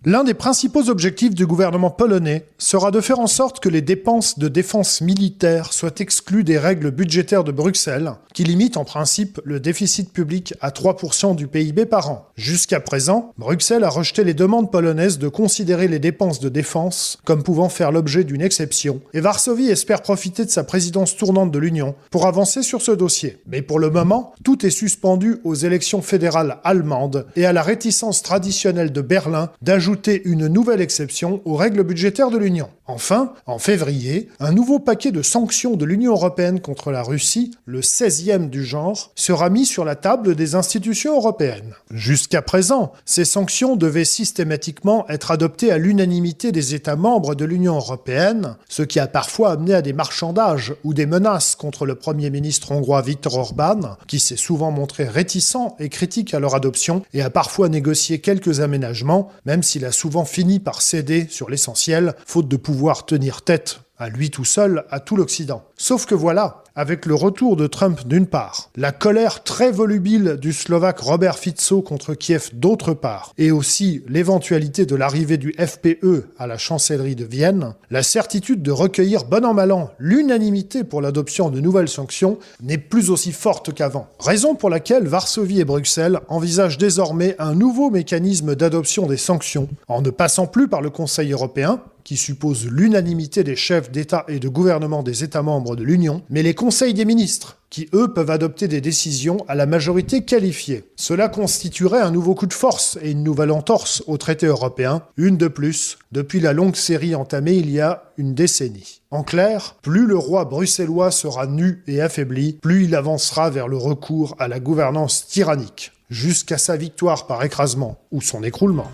L'un des principaux objectifs du gouvernement polonais sera de faire en sorte que les dépenses de défense militaire soient exclues des règles budgétaires de Bruxelles, qui limitent en principe le déficit public à 3% du PIB par an. Jusqu'à présent, Bruxelles a rejeté les demandes polonaises de considérer les dépenses de défense comme pouvant faire l'objet d'une exception, et Varsovie espère profiter de sa présidence tournante de l'Union pour avancer sur ce dossier. Mais pour le moment, tout est suspendu aux élections fédérales allemandes et à la réticence traditionnelle de Berlin d'ajouter une nouvelle exception aux règles budgétaires de l'Union. Enfin, en février, un nouveau paquet de sanctions de l'Union européenne contre la Russie, le 16e du genre, sera mis sur la table des institutions européennes. Jusqu'à présent, ces sanctions devaient systématiquement être adoptées à l'unanimité des États membres de l'Union européenne, ce qui a parfois amené à des marchandages ou des menaces contre le Premier ministre hongrois Viktor Orbán, qui s'est souvent montré réticent et critique à leur adoption et a parfois négocié quelques aménagements, même s'il a souvent fini par céder sur l'essentiel, faute de pouvoir tenir tête à lui tout seul, à tout l'Occident. Sauf que voilà, avec le retour de Trump d'une part, la colère très volubile du Slovaque Robert Fico contre Kiev d'autre part, et aussi l'éventualité de l'arrivée du FPE à la chancellerie de Vienne, la certitude de recueillir bon an mal an l'unanimité pour l'adoption de nouvelles sanctions n'est plus aussi forte qu'avant. Raison pour laquelle Varsovie et Bruxelles envisagent désormais un nouveau mécanisme d'adoption des sanctions, en ne passant plus par le Conseil européen, qui suppose l'unanimité des chefs d'État et de gouvernement des États membres de l'Union, mais les conseils des ministres, qui eux peuvent adopter des décisions à la majorité qualifiée. Cela constituerait un nouveau coup de force et une nouvelle entorse au traité européen, une de plus, depuis la longue série entamée il y a une décennie. En clair, plus le roi bruxellois sera nu et affaibli, plus il avancera vers le recours à la gouvernance tyrannique, jusqu'à sa victoire par écrasement ou son écroulement.